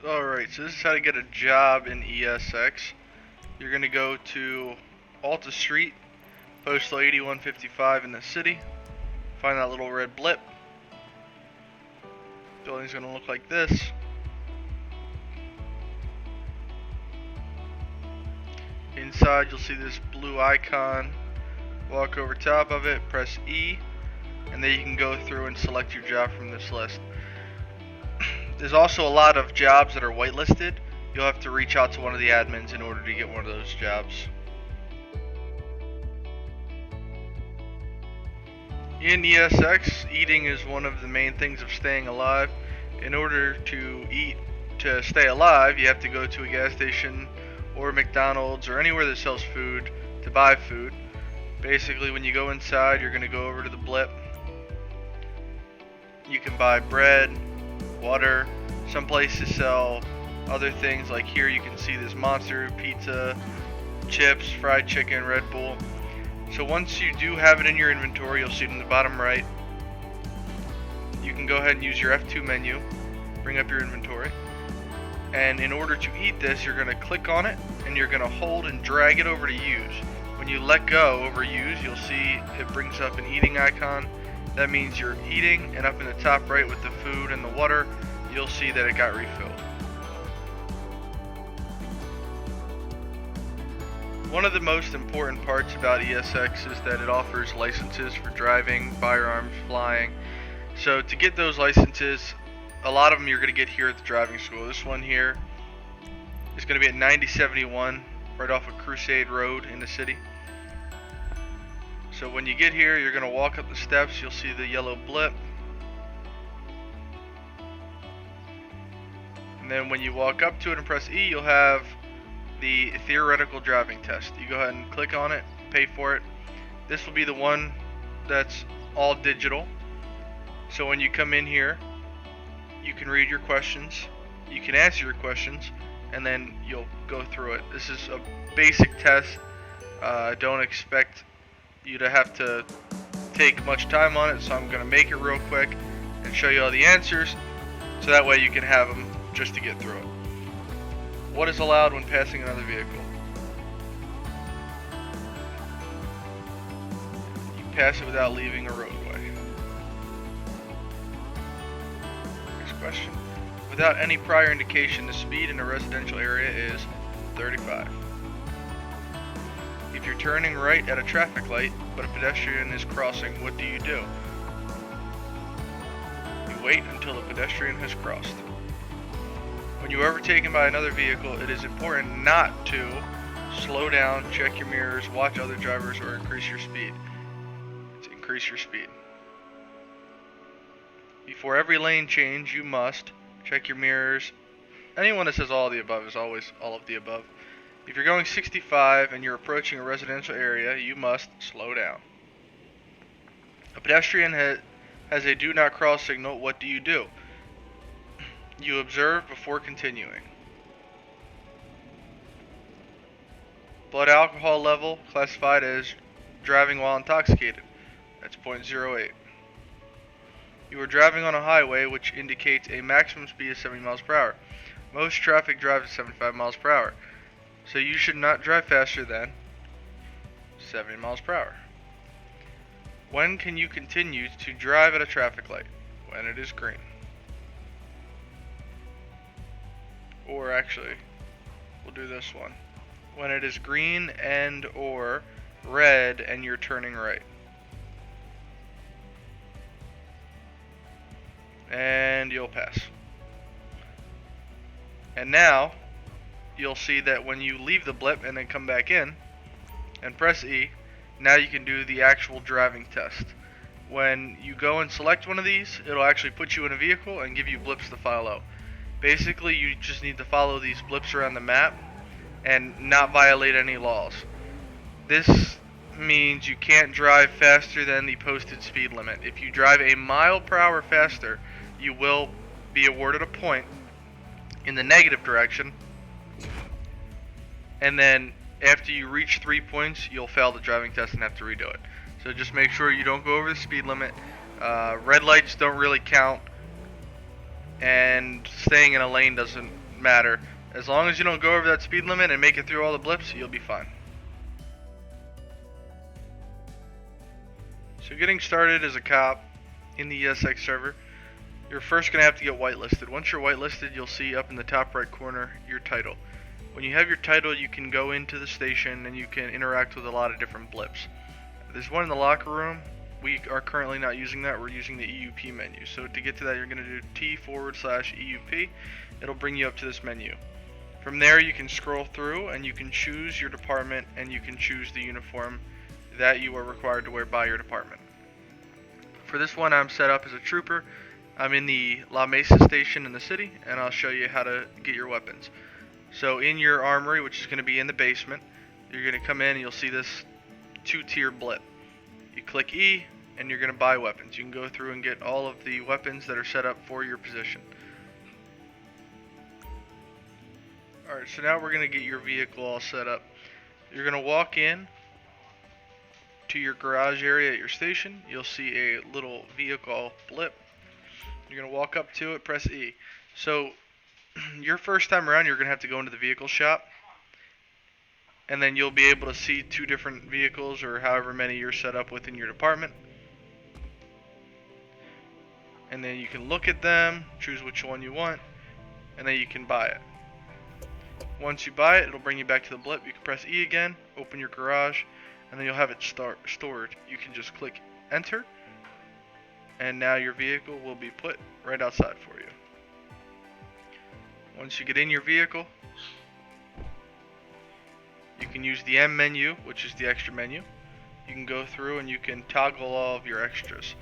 Alright, so this is how to get a job in ESX. You're going to go to Alta Street, postal 8155 in the city. Find that little red blip. Building's going to look like this. Inside you'll see this blue icon. Walk over top of it, press E, and then you can go through and select your job from this list. There's also a lot of jobs that are whitelisted. You'll have to reach out to one of the admins in order to get one of those jobs. In ESX, eating is one of the main things of staying alive. In order to eat to stay alive, you have to go to a gas station or McDonald's or anywhere that sells food to buy food. Basically, when you go inside, you're going to go over to the blip. You can buy bread, water. Some places sell other things, like here you can see this monster pizza, chips, fried chicken, Red Bull. So once you do have it in your inventory, you'll see it in the bottom right. You can go ahead and use your F2 menu, bring up your inventory, and in order to eat this, you're going to click on it and you're going to hold and drag it over to use. When you let go over use, you'll see it brings up an eating icon. That means you're eating, and up in the top right with the food and the water, you'll see that it got refilled. One of the most important parts about ESX is that it offers licenses for driving, firearms, flying. So to get those licenses, a lot of them you're going to get here at the driving school. This one here is going to be at 9071, right off of Crusade Road in the city. So when you get here, you're going to walk up the steps, you'll see the yellow blip. And then when you walk up to it and press E, you'll have the theoretical driving test. You go ahead and click on it, pay for it. This will be the one that's all digital. So when you come in here, you can read your questions, you can answer your questions, and then you'll go through it. This is a basic test. Don't expect you to have to take much time on it, so I'm going to make it real quick and show you all the answers, so that way you can have them just to get through it. What is allowed when passing another vehicle? You pass it without leaving a roadway. Next question. Without any prior indication, the speed in a residential area is 35. If you're turning right at a traffic light, but a pedestrian is crossing, what do? You wait until the pedestrian has crossed. When you are overtaken by another vehicle, it is important not to slow down, check your mirrors, watch other drivers, or increase your speed. Increase your speed. Before every lane change, you must check your mirrors. Anyone that says all of the above is always all of the above. If you're going 65 and you're approaching a residential area, you must slow down. A pedestrian has a do not cross signal. What do? You observe before continuing. Blood alcohol level classified as driving while intoxicated. That's 0.08. You are driving on a highway, which indicates a maximum speed of 70 miles per hour. Most traffic drives at 75 miles per hour. So you should not drive faster than 70 miles per hour. When can you continue to drive at a traffic light? When it is green. Or actually, we'll do this one. When it is green and or red and you're turning right. And you'll pass. And now, you'll see that when you leave the blip and then come back in and press E, now you can do the actual driving test. When you go and select one of these, it'll actually put you in a vehicle and give you blips to follow. Basically, you just need to follow these blips around the map and not violate any laws. This means you can't drive faster than the posted speed limit. If you drive a mile per hour faster, you will be awarded a point in the negative direction, and then after you reach 3 points, you'll fail the driving test and have to redo it. So just make sure you don't go over the speed limit. Red lights don't really count, and staying in a lane doesn't matter. As long as you don't go over that speed limit and make it through all the blips, you'll be fine. So getting started as a cop in the ESX server, you're first going to have to get whitelisted. Once you're whitelisted, you'll see up in the top right corner your title. When you have your title, you can go into the station and you can interact with a lot of different blips. There's one in the locker room. We are currently not using that. We're using the EUP menu. So to get to that, you're going to do T/EUP. It'll bring you up to this menu. From there, you can scroll through and you can choose your department and you can choose the uniform that you are required to wear by your department. For this one, I'm set up as a trooper. I'm in the La Mesa station in the city, and I'll show you how to get your weapons. So in your armory, which is going to be in the basement, you're going to come in and you'll see this 2-tier blip. You click E and you're going to buy weapons. You can go through and get all of the weapons that are set up for your position. Alright, so now we're going to get your vehicle all set up. You're going to walk in to your garage area at your station. You'll see a little vehicle blip. You're going to walk up to it, press E. So your first time around, you're going to have to go into the vehicle shop, and then you'll be able to see 2 different vehicles or however many you're set up within your department. And then you can look at them, choose which one you want, and then you can buy it. Once you buy it, it'll bring you back to the blip. You can press E again, open your garage, and then you'll have it stored. You can just click enter, and now your vehicle will be put right outside for you. Once you get in your vehicle, you can use the menu, which is the extra menu. You can go through and you can toggle all of your extras.